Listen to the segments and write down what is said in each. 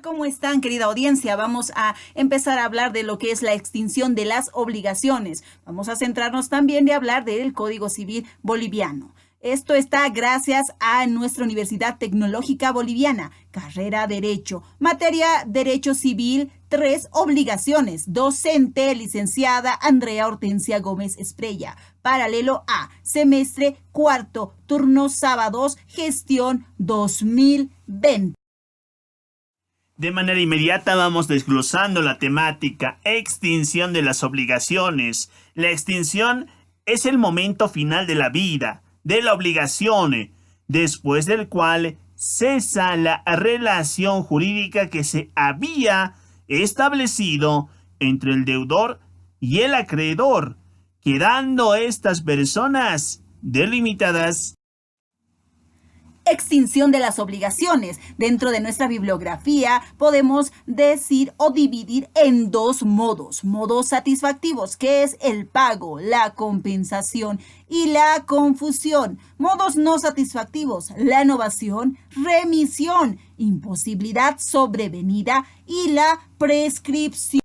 ¿Cómo están, querida audiencia? Vamos a empezar a hablar de lo que es la extinción de las obligaciones. Vamos a centrarnos también de hablar del Código Civil boliviano. Esto está gracias a nuestra Universidad Tecnológica Boliviana, carrera Derecho, materia Derecho Civil, 3 obligaciones. Docente, licenciada Andrea Hortensia Gómez Esprella. Paralelo A, semestre cuarto, turno sábados, gestión 2020. De manera inmediata vamos desglosando la temática extinción de las obligaciones. La extinción es el momento final de la vida, de la obligación, después del cual cesa la relación jurídica que se había establecido entre el deudor y el acreedor, quedando estas personas delimitadas. Extinción de las obligaciones. Dentro de nuestra bibliografía podemos decir o dividir en dos modos. Modos satisfactivos, que es el pago, la compensación y la confusión. Modos no satisfactivos, la novación, remisión, imposibilidad sobrevenida y la prescripción.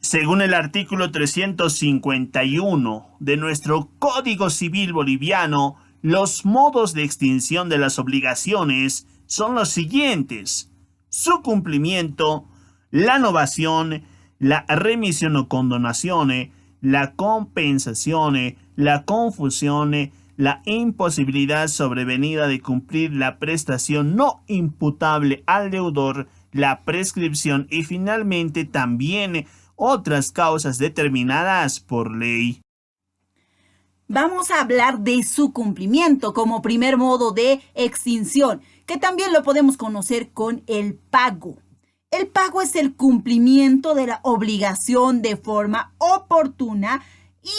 Según el artículo 351 de nuestro Código Civil boliviano, los modos de extinción de las obligaciones son los siguientes: su cumplimiento, la novación, la remisión o condonación, la compensación, la confusión, la imposibilidad sobrevenida de cumplir la prestación no imputable al deudor, la prescripción y finalmente también otras causas determinadas por ley. Vamos a hablar de su cumplimiento como primer modo de extinción, que también lo podemos conocer con el pago. El pago es el cumplimiento de la obligación de forma oportuna,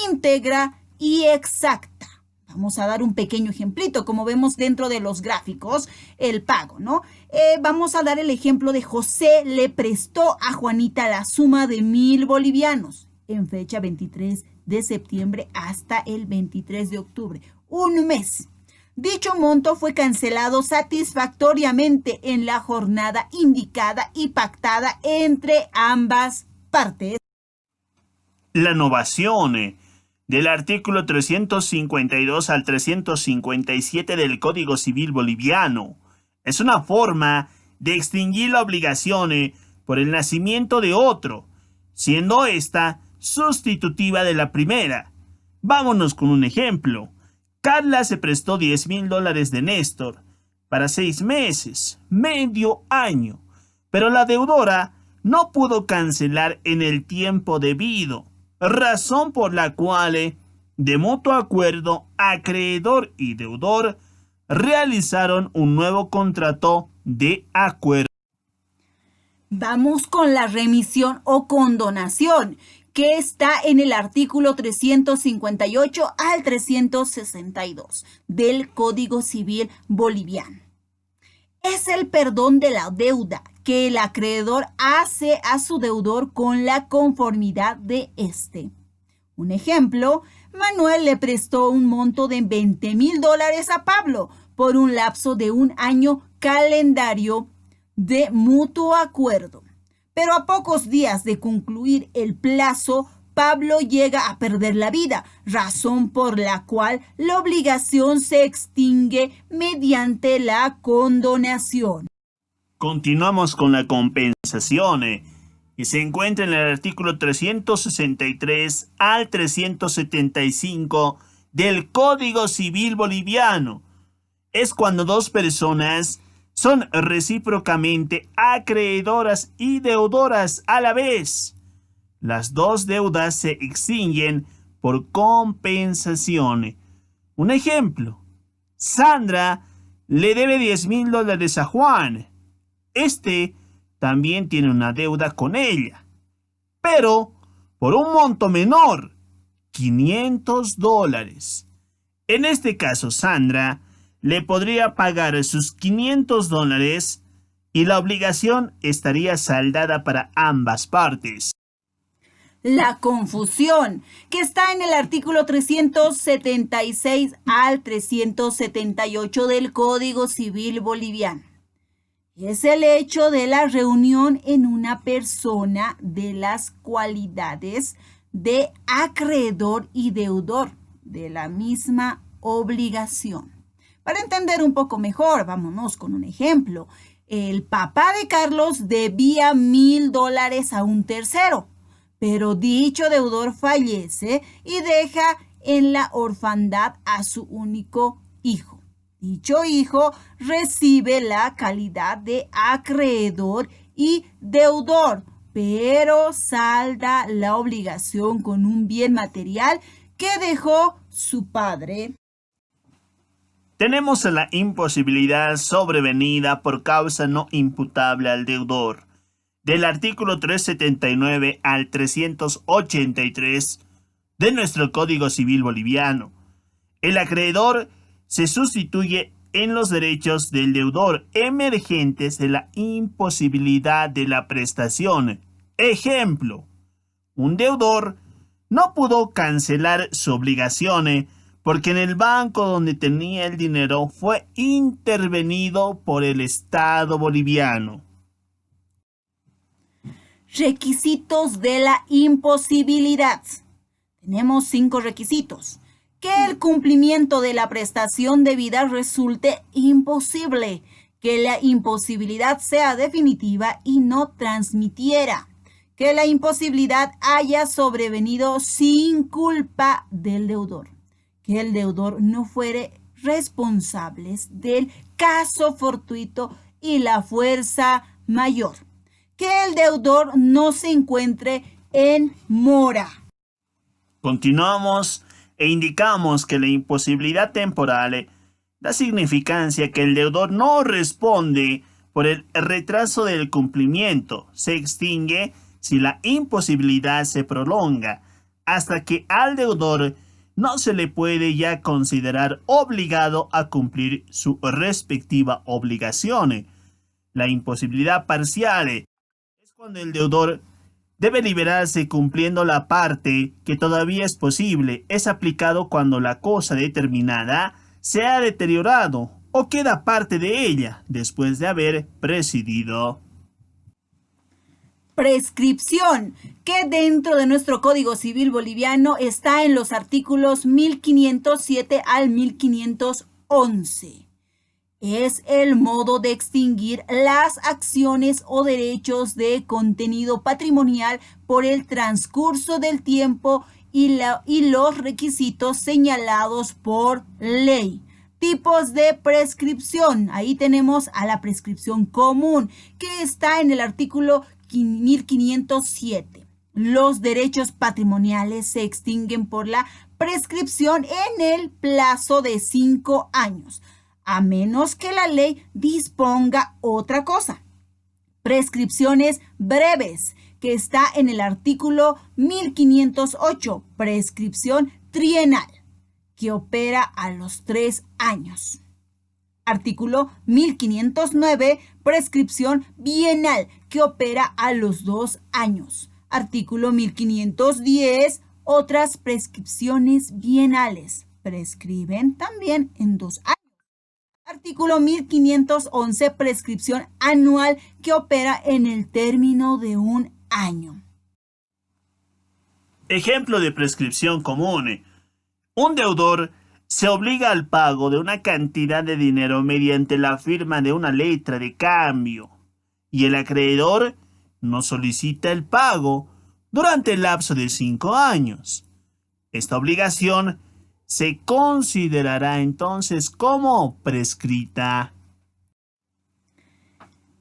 íntegra y exacta. Vamos a dar un pequeño ejemplito, como vemos dentro de los gráficos, el pago, ¿no? Vamos a dar el ejemplo de José le prestó a Juanita la suma de 1,000 bolivianos en fecha 23 de septiembre hasta el 23 de octubre, un mes. Dicho monto fue cancelado satisfactoriamente en la jornada indicada y pactada entre ambas partes. La novación del artículo 352 al 357 del Código Civil boliviano es una forma de extinguir la obligación por el nacimiento de otro, siendo esta sustitutiva de la primera. Vámonos con un ejemplo. Carla se prestó $10,000 de Néstor para 6 meses, medio año, pero la deudora no pudo cancelar en el tiempo debido, razón por la cual, de mutuo acuerdo, acreedor y deudor realizaron un nuevo contrato de acuerdo. Vamos con la remisión o condonación, que está en el artículo 358 al 362 del Código Civil boliviano. Es el perdón de la deuda que el acreedor hace a su deudor con la conformidad de éste. Un ejemplo: Manuel le prestó un monto de $20,000 a Pablo por un lapso de un año calendario de mutuo acuerdo. Pero a pocos días de concluir el plazo, Pablo llega a perder la vida, razón por la cual la obligación se extingue mediante la condonación. Continuamos con la compensación, que se encuentra en el artículo 363 al 375 del Código Civil boliviano. Es cuando dos personas son recíprocamente acreedoras y deudoras a la vez. Las dos deudas se extinguen por compensación. Un ejemplo: Sandra le debe $10,000 a Juan. Este también tiene una deuda con ella, pero por un monto menor, $500. En este caso, Sandra le podría pagar sus $500 y la obligación estaría saldada para ambas partes. La confusión, que está en el artículo 376 al 378 del Código Civil boliviano. Es el hecho de la reunión en una persona de las cualidades de acreedor y deudor de la misma obligación. Para entender un poco mejor, vámonos con un ejemplo. El papá de Carlos debía $1,000 a un tercero, pero dicho deudor fallece y deja en la orfandad a su único hijo. Dicho hijo recibe la calidad de acreedor y deudor, pero salda la obligación con un bien material que dejó su padre. Tenemos la imposibilidad sobrevenida por causa no imputable al deudor. Del artículo 379 al 383 de nuestro Código Civil boliviano. El acreedor se sustituye en los derechos del deudor emergentes de la imposibilidad de la prestación. Ejemplo, un deudor no pudo cancelar su obligación porque en el banco donde tenía el dinero fue intervenido por el Estado boliviano. Requisitos de la imposibilidad. Tenemos 5 requisitos. Que el cumplimiento de la prestación debida resulte imposible, que la imposibilidad sea definitiva y no transmitiera, que la imposibilidad haya sobrevenido sin culpa del deudor, que el deudor no fuere responsable del caso fortuito y la fuerza mayor, que el deudor no se encuentre en mora. Continuamos e indicamos que la imposibilidad temporal da significancia que el deudor no responde por el retraso del cumplimiento. Se extingue si la imposibilidad se prolonga hasta que al deudor no se le puede ya considerar obligado a cumplir su respectiva obligación. La imposibilidad parcial es cuando el deudor debe liberarse cumpliendo la parte que todavía es posible. Es aplicado cuando la cosa determinada se ha deteriorado o queda parte de ella después de haber prescindido. Prescripción, que dentro de nuestro Código Civil boliviano está en los artículos 1507 al 1511. Es el modo de extinguir las acciones o derechos de contenido patrimonial por el transcurso del tiempo y los requisitos señalados por ley. Tipos de prescripción. Ahí tenemos a la prescripción común, que está en el artículo 1507. Los derechos patrimoniales se extinguen por la prescripción en el plazo de 5 años. A menos que la ley disponga otra cosa. Prescripciones breves, que está en el artículo 1508, prescripción trienal, que opera a los 3 años. Artículo 1509, prescripción bienal, que opera a los 2 años. Artículo 1510, otras prescripciones bienales, prescriben también en 2 años. Artículo 1511, prescripción anual, que opera en el término de 1 año. Ejemplo de prescripción común. Un deudor se obliga al pago de una cantidad de dinero mediante la firma de una letra de cambio y el acreedor no solicita el pago durante el lapso de 5 años. Esta obligación se considerará entonces como prescrita.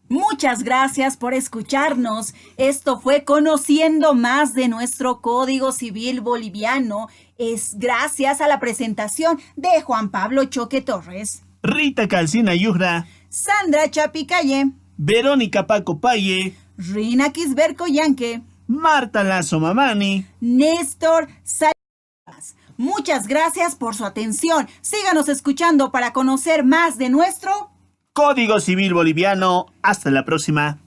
Muchas gracias por escucharnos. Esto fue Conociendo Más de nuestro Código Civil boliviano. Es gracias a la presentación de Juan Pablo Choque Torres, Rita Calcina Yujra, Sandra Chapicalle, Verónica Paco Paye, Rina Quisberco Yanque, Marta Lazo Mamani, Néstor Salinas. Muchas gracias por su atención. Síganos escuchando para conocer más de nuestro Código Civil boliviano. Hasta la próxima.